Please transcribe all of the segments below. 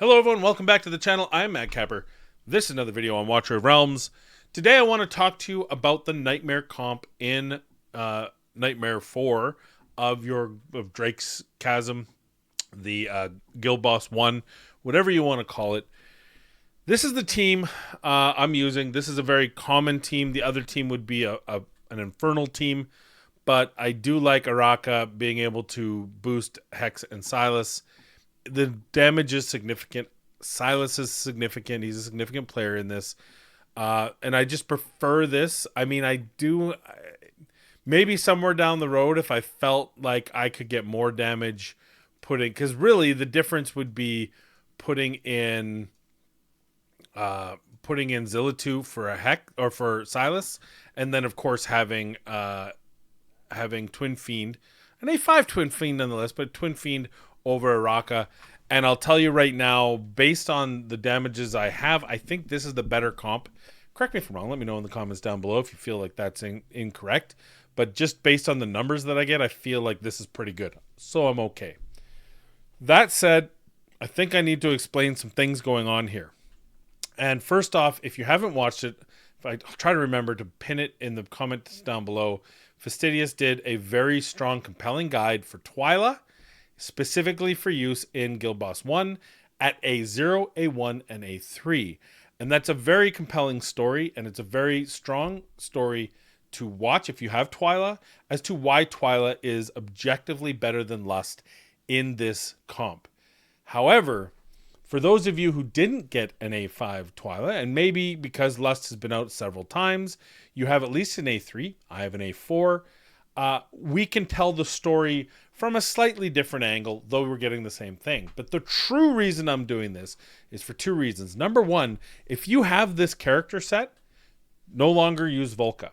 Hello everyone, welcome back to the channel. I'm Matt Capper. This is another video on Watcher of Realms. Today I want to talk to you about the Nightmare comp in Nightmare 4 of Drake's Chasm, the Guild Boss 1, whatever you want to call it. This is the team I'm using. This is a very common team. The other team would be an Infernal team, but I do like Araka being able to boost Hex and Silas. The damage is significant. Silas is significant. He's a significant player in this. And I just prefer this. I mean, maybe somewhere down the road, if I felt like I could get more damage because really the difference would be putting in Zillitu for a Heck or for Silas. And then of course having Twin Fiend, an A5 Twin Fiend nonetheless, but Twin Fiend over Araka. And I'll tell you right now, based on the damages I have, I think this is the better comp. Correct me if I'm wrong. Let me know in the comments down below if you feel like that's incorrect. But just based on the numbers that I get, I feel like this is pretty good. So I'm okay. That said, I think I need to explain some things going on here. And first off, if you haven't watched it, I'll try to remember to pin it in the comments down below. Fastidious did a very strong, compelling guide for Twyla, specifically for use in Guild Boss 1 at A0, A1, and A3. And that's a very compelling story, and it's a very strong story to watch if you have Twyla, as to why Twyla is objectively better than Lust in this comp. However, for those of you who didn't get an A5 Twyla, and maybe because Lust has been out several times, you have at least an A3, I have an A4, we can tell the story from a slightly different angle, though we're getting the same thing. But the true reason I'm doing this is for two reasons. Number one, if you have this character set, no longer use VOLKA.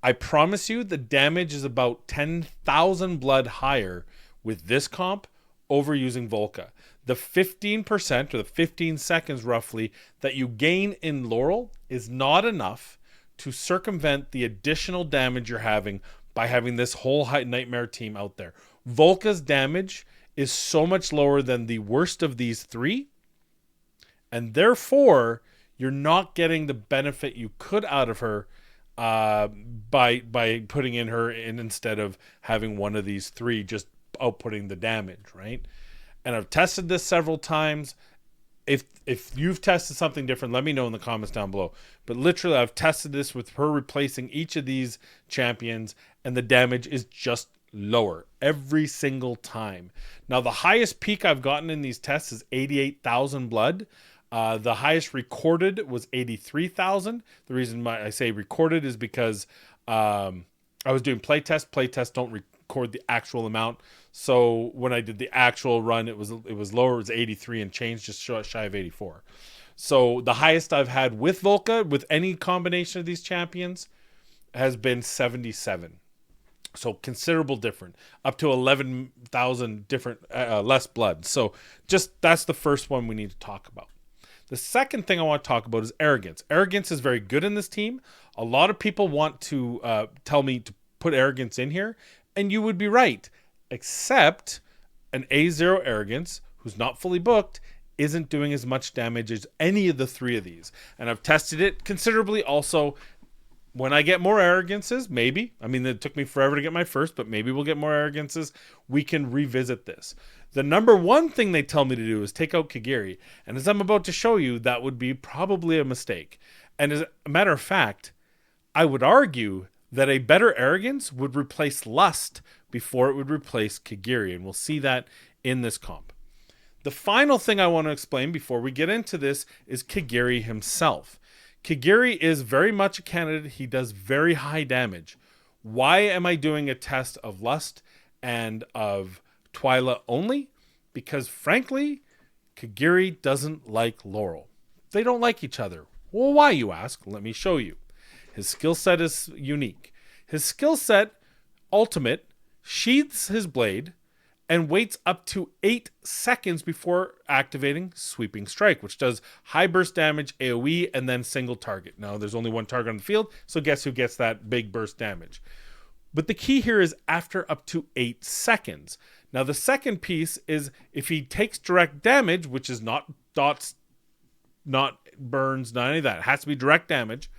I promise you the damage is about 10,000 blood higher with this comp over using VOLKA. The 15% or the 15 seconds roughly that you gain in Laurel is not enough to circumvent the additional damage you're having by having this whole Nightmare team out there. VOLKA's damage is so much lower than the worst of these three, and therefore you're not getting the benefit you could out of her by putting in her instead of having one of these three just outputting the damage, right? And I've tested this several times. If you've tested something different, let me know in the comments down below. But literally, I've tested this with her replacing each of these champions, and the damage is just lower every single time. Now, the highest peak I've gotten in these tests is 88,000 blood. The highest recorded was 83,000. The reason why I say recorded is because I was doing playtest. Playtests don't record the actual amount. So when I did the actual run, it was lower. It was 83 and change, just shy of 84. So the highest I've had with VOLKA, with any combination of these champions, has been 77. So considerable different, up to 11,000 different, less blood. So just that's the first one we need to talk about. The second thing I want to talk about is arrogance. Arrogance is very good in this team. A lot of people want to tell me to put arrogance in here, and you would be right, except an A0 arrogance, who's not fully booked, isn't doing as much damage as any of the three of these. And I've tested it considerably also. When I get more arrogances, maybe, I mean, it took me forever to get my first, but maybe we'll get more arrogances. We can revisit this. The number one thing they tell me to do is take out Kigiri. And as I'm about to show you, that would be probably a mistake. And as a matter of fact, I would argue that a better arrogance would replace Lust before it would replace Kigiri. And we'll see that in this comp. The final thing I want to explain before we get into this is Kigiri himself. Kigiri is very much a candidate. He does very high damage. Why am I doing a test of Lust and of Twyla only? Because frankly, Kigiri doesn't like Laurel. They don't like each other. Well, why, you ask? Let me show you. His skill set is unique. His skill set, ultimate, sheathes his blade and waits up to 8 seconds before activating Sweeping Strike, which does high burst damage, AoE, and then single target. Now, there's only one target on the field, so guess who gets that big burst damage? But the key here is after up to 8 seconds. Now, the second piece is if he takes direct damage, which is not dots, not burns, not any of that. It has to be direct damage.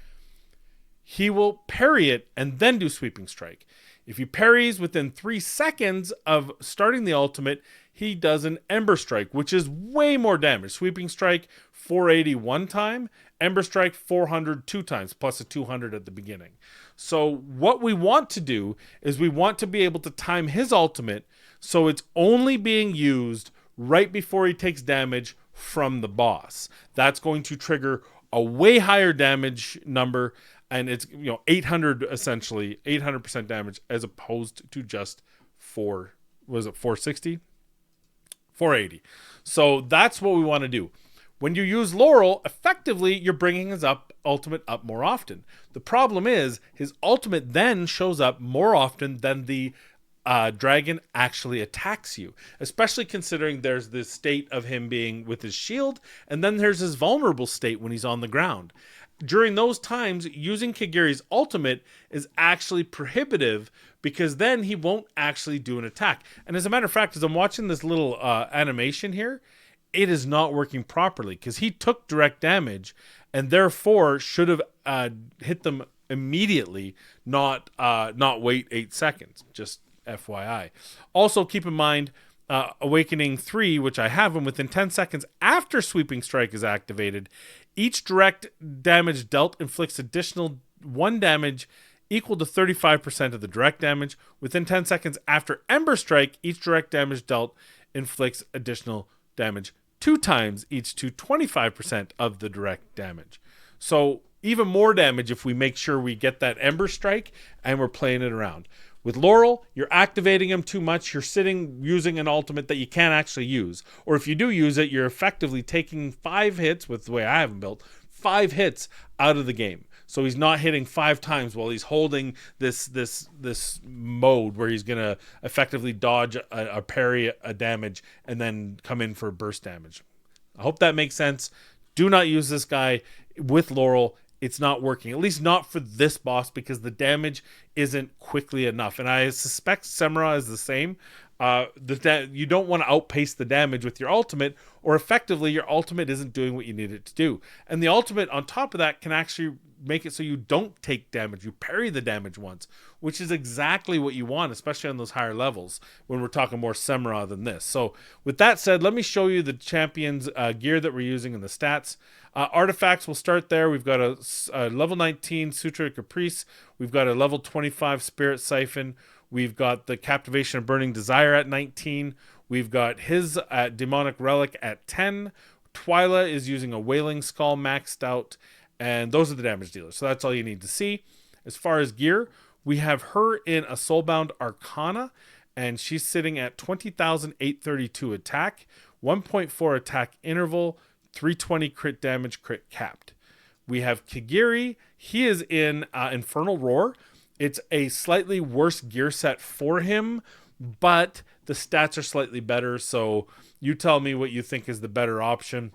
He will parry it and then do Sweeping Strike. If he parries within 3 seconds of starting the ultimate, he does an Ember Strike, which is way more damage. Sweeping Strike, 480 one time. Ember Strike, 400 two times, plus a 200 at the beginning. So what we want to do is we want to be able to time his ultimate so it's only being used right before he takes damage from the boss. That's going to trigger a way higher damage number, and it's 800 essentially 800% damage as opposed to just 460 480. So that's what we want to do. When you use Laurel, effectively you're bringing his ultimate up more often. The problem is his ultimate then shows up more often than the dragon actually attacks you, especially considering there's this state of him being with his shield, and then there's his vulnerable state when he's on the ground. During those times, using Kigiri's ultimate is actually prohibitive because then he won't actually do an attack. And as a matter of fact, as I'm watching this little animation here, it is not working properly because he took direct damage and therefore should have hit them immediately, not wait 8 seconds. Just FYI. Also, keep in mind, Awakening 3, which I have him within 10 seconds after Sweeping Strike is activated, each direct damage dealt inflicts additional 1 damage equal to 35% of the direct damage. Within 10 seconds after Ember Strike, each direct damage dealt inflicts additional damage 2 times, each to 25% of the direct damage. So even more damage if we make sure we get that Ember Strike and we're playing it around. With Laurel, you're activating him too much. You're sitting using an ultimate that you can't actually use. Or if you do use it, you're effectively taking 5 hits, with the way I have him built, 5 hits out of the game. So he's not hitting 5 times while he's holding this mode where he's going to effectively dodge a parry, a damage, and then come in for burst damage. I hope that makes sense. Do not use this guy with Laurel. It's not working, at least not for this boss, because the damage isn't quickly enough. And I suspect Semra is the same. You don't want to outpace the damage with your ultimate, or effectively your ultimate isn't doing what you need it to do. And the ultimate on top of that can actually make it so you don't take damage. You parry the damage once, which is exactly what you want, especially on those higher levels when we're talking more Semra than this. So with that said, let me show you the champion's gear that we're using in the stats. Artifacts, we'll start there. We've got a level 19 Sutra Caprice. We've got a level 25 Spirit Siphon. We've got the Captivation of Burning Desire at 19. We've got his Demonic Relic at 10. Twyla is using a Wailing Skull maxed out. And those are the damage dealers. So that's all you need to see. As far as gear, we have her in a Soulbound Arcana. And she's sitting at 20,832 attack. 1.4 attack interval. 320 crit damage, crit capped. We have Kigiri. He is in Infernal Roar. It's a slightly worse gear set for him, but the stats are slightly better. So you tell me what you think is the better option.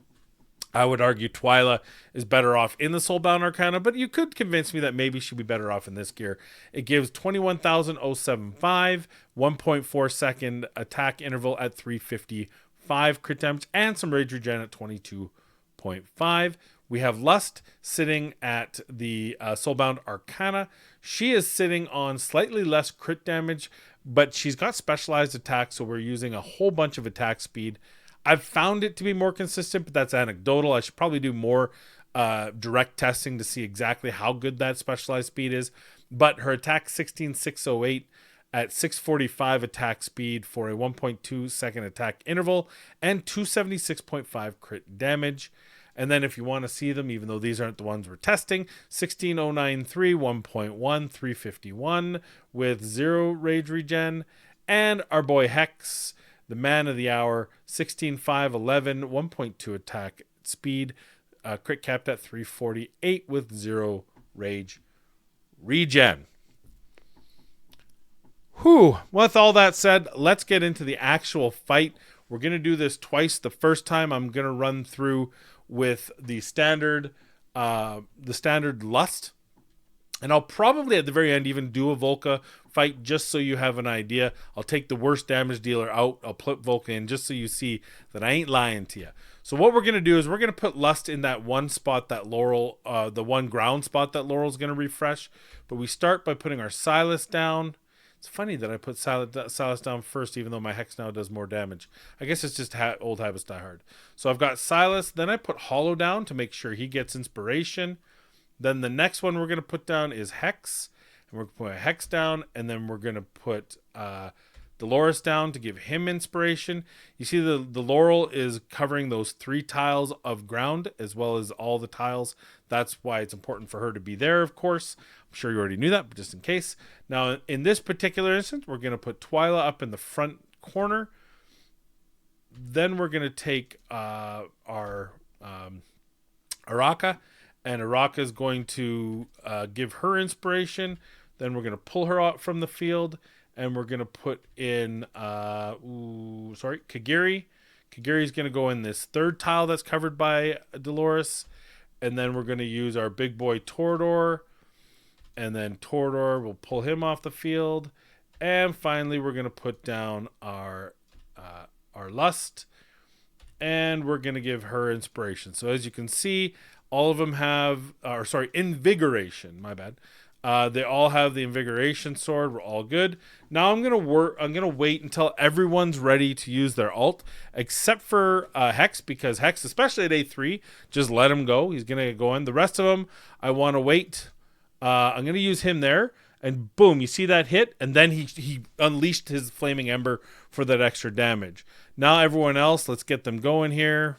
I would argue Twyla is better off in the Soulbound Arcana, but you could convince me that maybe she'd be better off in this gear. It gives 21,075, 1.4 second attack interval at 355 crit damage, and some rage regen at 22.5. We have Lust sitting at the Soulbound Arcana. She is sitting on slightly less crit damage, but she's got specialized attacks, so we're using a whole bunch of attack speed. I've found it to be more consistent, but that's anecdotal. I should probably do more direct testing to see exactly how good that specialized speed is. But her attack 16,608 at 645 attack speed for a 1.2 second attack interval and 276.5 crit damage. And then if you want to see them, even though these aren't the ones we're testing, 16,093, 1.1, 351 with 0 rage regen. And our boy Hex, the man of the hour, 16,511, 1.2 attack speed, crit capped at 348 with 0 rage regen. Whew. With all that said, let's get into the actual fight. We're going to do this twice. The first time I'm going to run through with the standard Lust. And I'll probably at the very end even do a VOLKA fight just so you have an idea. I'll take the worst damage dealer out. I'll put VOLKA in just so you see that I ain't lying to you. So what we're going to do is we're going to put Lust in that one spot that Laurel, the one ground spot that Laurel's going to refresh. But we start by putting our Silas down. It's funny that I put Silas down first, even though my Hex now does more damage. I guess it's just old habits die hard. So I've got Silas. Then I put Hollow down to make sure he gets inspiration. Then the next one we're going to put down is Hex. And we're going to put Hex down. And then we're going to put Dolores down to give him inspiration. You see the Laurel is covering those 3 tiles of ground as well as all the tiles. That's why it's important for her to be there, of course. I'm sure you already knew that, but just in case. Now, in this particular instance, we're going to put Twyla up in the front corner. Then we're going to take our Araka. And Araka is going to give her inspiration. Then we're going to pull her out from the field. And we're going to put in, Kigiri. Kigiri is going to go in this 3rd tile that's covered by Dolores. And then we're going to use our big boy Torador. And then Torador, we'll pull him off the field. And finally, we're going to put down our Lust. And we're going to give her inspiration. So as you can see, all of them have, invigoration. My bad. They all have the invigoration sword. We're all good. Now I'm gonna wait until everyone's ready to use their ult, except for Hex, because Hex, especially at A3, just let him go. He's gonna go in. The rest of them, I want to wait. I'm gonna use him there, and boom, you see that hit, and then he unleashed his flaming ember for that extra damage. Now everyone else, let's get them going here.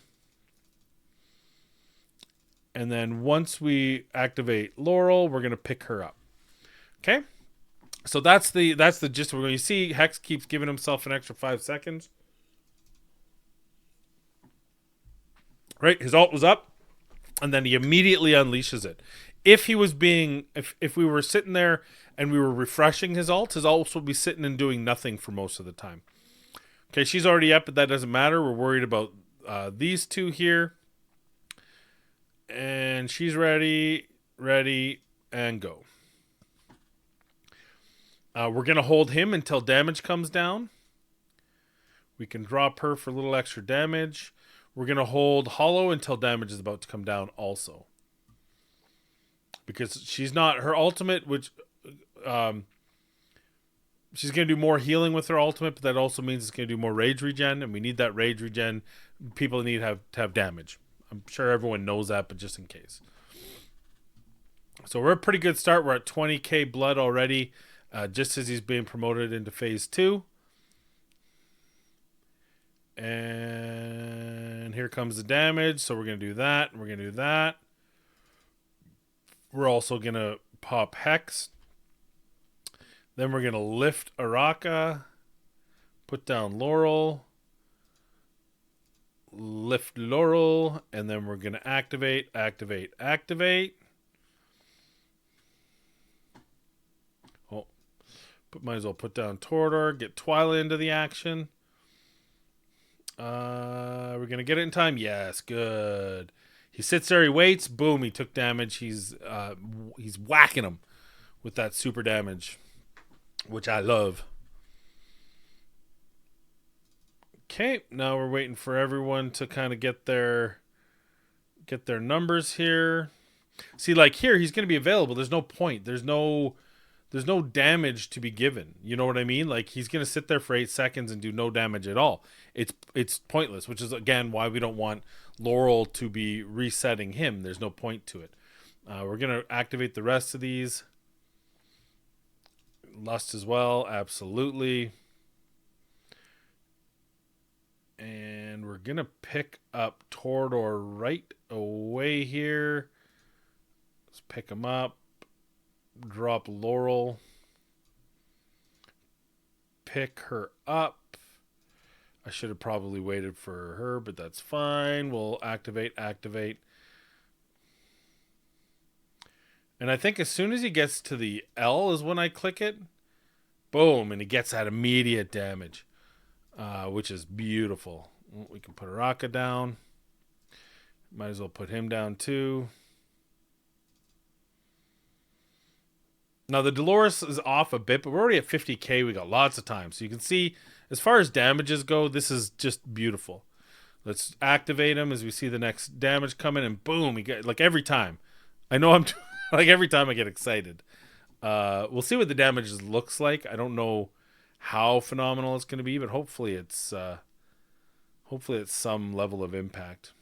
And then once we activate Laurel, we're going to pick her up. Okay? So that's the gist. We're going to see Hex keeps giving himself an extra 5 seconds. Right? His ult was up. And then he immediately unleashes it. If we were sitting there and we were refreshing his ult would be sitting and doing nothing for most of the time. Okay, she's already up, but that doesn't matter. We're worried about these two here. And she's ready, and go. We're going to hold him until damage comes down. We can drop her for a little extra damage. We're going to hold Hollow until damage is about to come down also. Because she's not, her ultimate, which, she's going to do more healing with her ultimate, but that also means it's going to do more rage regen, and we need that rage regen. People need to have damage. I'm sure everyone knows that, but just in case. So we're a pretty good start. We're at 20k blood already, just as he's being promoted into phase 2. And here comes the damage. So we're going to do that, and we're going to do that. We're also going to pop Hex. Then we're going to lift Araka, put down Laurel, lift Laurel, and then we're going to activate. Oh, might as well put down Torador, get Twyla into the action. We're going to get it in time. Yes, good. He sits there, he waits, boom, he took damage. He's whacking him with that super damage, which I love. Okay, now we're waiting for everyone to kind of get their numbers here. See, like here, he's going to be available. There's no point. There's no damage to be given. You know what I mean? Like, he's going to sit there for 8 seconds and do no damage at all. It's pointless, which is, again, why we don't want Laurel to be resetting him. There's no point to it. We're going to activate the rest of these. Lust as well, absolutely. And we're going to pick up Torador right away here. Let's pick him up. Drop Laurel. Pick her up. I should have probably waited for her, but that's fine. We'll activate. And I think as soon as he gets to the L is when I click it. Boom, and he gets that immediate damage. Which is beautiful. We can put Araka down. Might as well put him down too. Now the Dolores is off a bit, but we're already at 50k. We got lots of time. So you can see, as far as damages go, this is just beautiful. Let's activate him as we see the next damage coming, and boom, we get like every time. I know I'm like every time I get excited. We'll see what the damage looks like. I don't know how phenomenal it's going to be, but hopefully it's some level of impact.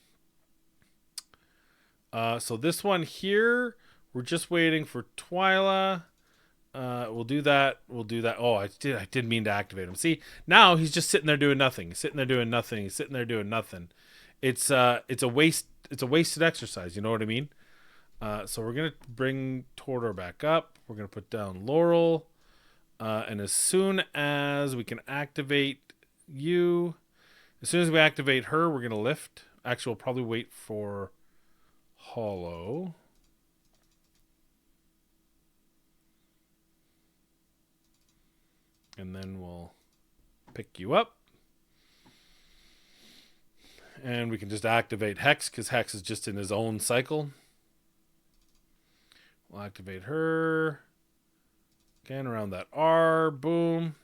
So this one here, we're just waiting for Twyla. We'll do that. We'll do that. Oh, I did mean to activate him. See, now he's just sitting there doing nothing. He's sitting there doing nothing. He's sitting there doing nothing. It's a waste. It's a wasted exercise. You know what I mean? So we're gonna bring Tordor back up. We're gonna put down Laurel, and as soon as we can activate you, as soon as we activate her, we're gonna lift. Actually, we'll probably wait for Hollow. And then we'll pick you up. And we can just activate Hex, because Hex is just in his own cycle. We'll activate her. Again, around that R. Boom.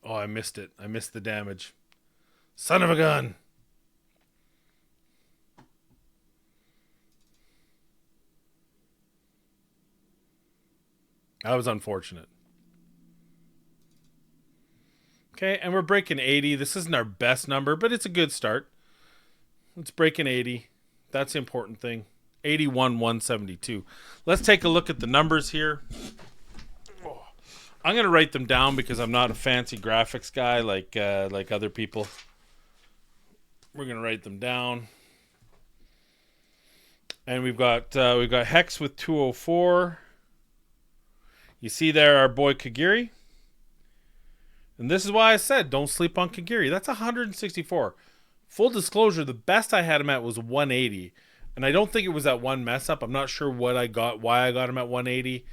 Oh, I missed it. I missed the damage. Son of a gun. That was unfortunate. Okay, and we're breaking 80. This isn't our best number, but it's a good start. It's breaking 80. That's the important thing. 81, 172. Let's take a look at the numbers here. I'm going to write them down because I'm not a fancy graphics guy like other people. We're going to write them down. And we've got Hex with 204. You see there our boy Kigiri. And this is why I said don't sleep on Kigiri. That's 164. Full disclosure, the best I had him at was 180. And I don't think it was that one mess up. I'm not sure why I got him at 180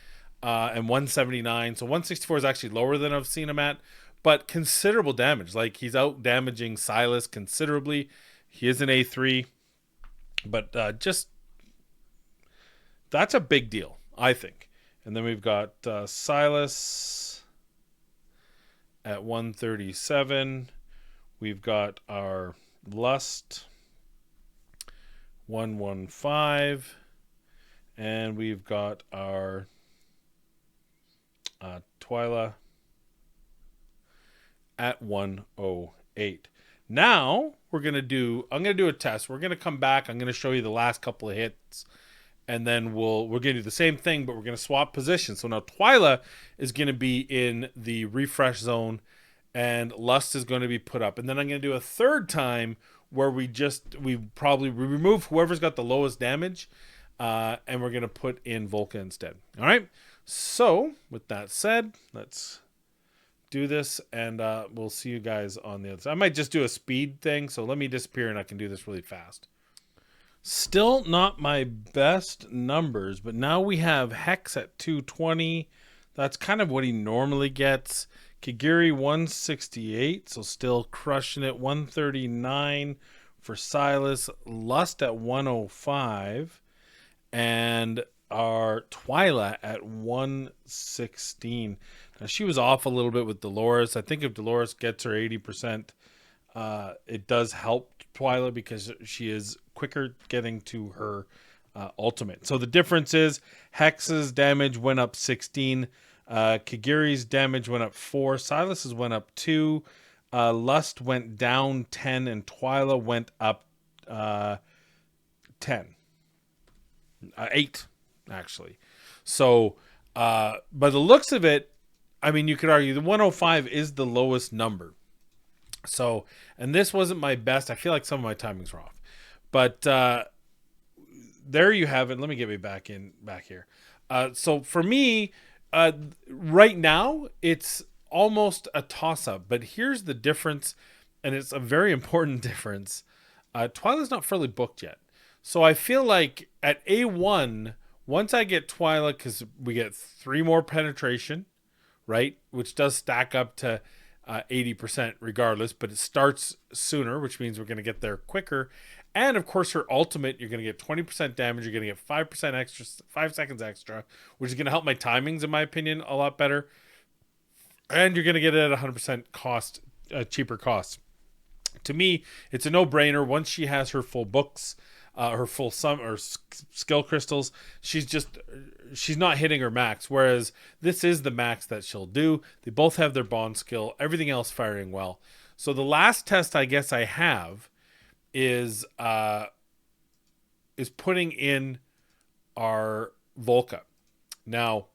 and 179. So 164 is actually lower than I've seen him at. But considerable damage. Like, he's out damaging Silas considerably. He is an A3. But just, that's a big deal, I think. And then we've got Silas at 137. We've got our Lust 115. And we've got our Twyla at 108. Now I'm going to do a test. We're going to come back. I'm going to show you the last couple of hits, and then we're going to do the same thing, but we're going to swap positions. So now Twyla is going to be in the refresh zone, and Lust is going to be put up. And then I'm going to do a third time where we remove whoever's got the lowest damage, and we're going to put in VOLKA instead. All right. So with that said, let's do this, and we'll see you guys on the other side. I might just do a speed thing, so let me disappear and I can do this really fast. Still not my best numbers, but now we have Hex at 220. That's kind of what he normally gets. Kigiri 168, so still crushing it. 139 for Silas. Lust at 105. And our Twyla at 116. Now, she was off a little bit with Dolores. I think if Dolores gets her 80%, it does help Twyla because she is quicker getting to her ultimate. So the difference is Hex's damage went up 16. Kigiri's damage went up 4. Silas's went up 2. Lust went down 10. And Twyla went up 10. 8, actually. So, by the looks of it, I mean, you could argue the 105 is the lowest number. So, and this wasn't my best. I feel like some of my timings were off. But there you have it. Let me get me back here. So for me, right now, it's almost a toss-up. But here's the difference, and it's a very important difference. Twyla's not fully booked yet. So I feel like at A1, once I get Twyla, because we get 3 more penetration, right? Which does stack up to 80% regardless, but it starts sooner, which means we're going to get there quicker. And of course, her ultimate, you're going to get 20% damage. You're going to get 5% extra, 5 seconds extra, which is going to help my timings, in my opinion, a lot better. And you're going to get it at 100% cost, cheaper cost. To me, it's a no-brainer. Once she has her full books, her full sum or skill crystals, she's not hitting her max. Whereas this is the max that she'll do. They both have their bond skill, everything else firing well. So the last test I guess I have is putting in our VOLKA. Now,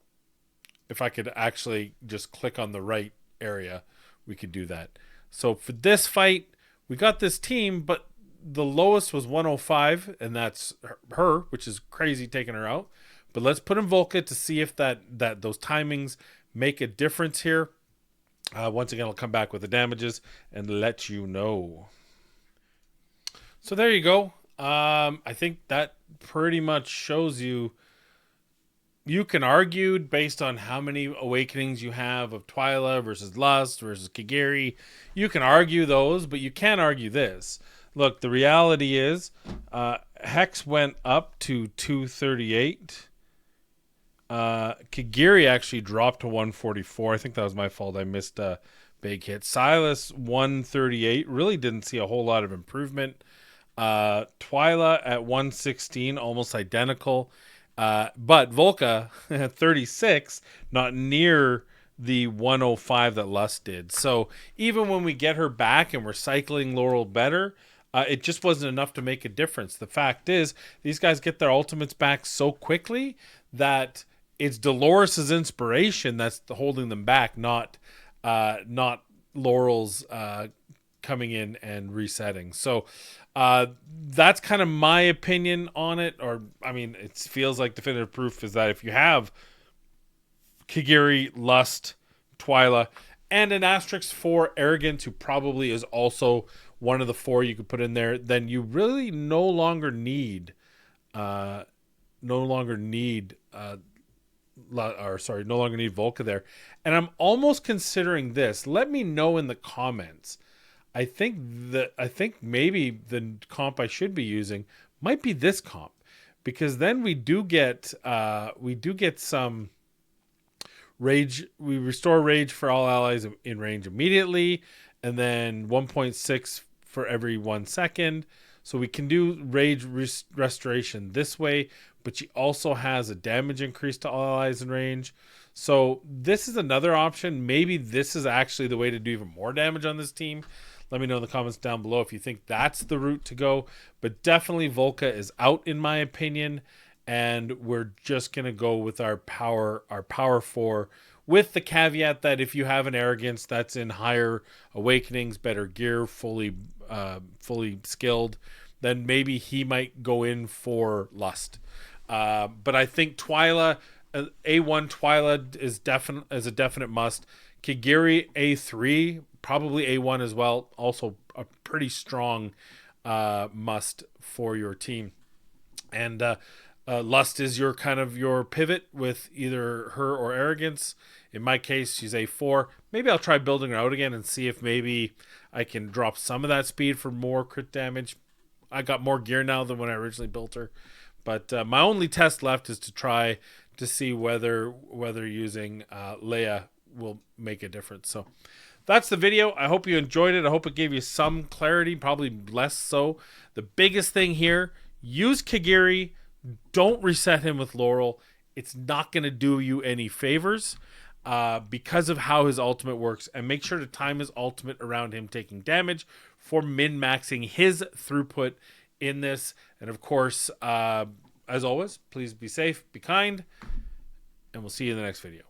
if I could actually just click on the right area, we could do that. So for this fight, we got this team, but the lowest was 105, and that's her, which is crazy taking her out. But let's put in VOLKA to see if that those timings make a difference here. Once again, I'll come back with the damages and let you know. So there you go. I think that pretty much shows you. You can argue based on how many awakenings you have of Twyla versus Lust versus Kigiri. You can argue those, but you can't argue this. Look, the reality is Hex went up to 238. Kigiri actually dropped to 144. I think that was my fault. I missed a big hit. Silas 138. Really didn't see a whole lot of improvement. Twyla at 116, almost identical. But VOLKA at 36, not near the 105 that Lust did. So even when we get her back and we're cycling Laurel better, it just wasn't enough to make a difference. The fact is, these guys get their ultimates back so quickly that it's Dolores' inspiration that's holding them back, not Laurel's coming in and resetting. So that's kind of my opinion on it. Or, I mean, it feels like definitive proof is that if you have Kigiri, Lust, Twyla, and an asterisk for Arrogance, who probably is also one of the 4 you could put in there, then you really no longer need VOLKA there. And I'm almost considering this. Let me know in the comments. I think maybe the comp I should be using might be this comp, because then we do get some rage. We restore rage for all allies in range immediately, and then 1.6 for every 1 second. So we can do rage restoration this way, but she also has a damage increase to all allies in range. So this is another option. Maybe this is actually the way to do even more damage on this team. Let me know in the comments down below if you think that's the route to go. But definitely VOLKA is out, in my opinion. And we're just going to go with our power 4, with the caveat that if you have an Arrogance that's in higher awakenings, better gear, fully skilled, then maybe he might go in for Lust. But I think Twyla, A1 Twyla is a definite must. Kigiri A3, probably A1 as well. Also a pretty strong must for your team. And Lust is your pivot with either her or Arrogance. In my case, she's A4. Maybe I'll try building her out again and see if maybe I can drop some of that speed for more crit damage. I got more gear now than when I originally built her. But my only test left is to try to see whether using Leia will make a difference. So that's the video. I hope you enjoyed it. I hope it gave you some clarity, probably less so. The biggest thing here, use Kigiri. Don't reset him with Laurel. It's not going to do you any favors because of how his ultimate works. And make sure to time his ultimate around him taking damage for min-maxing his throughput in this. And of course, as always, please be safe, be kind, and we'll see you in the next video.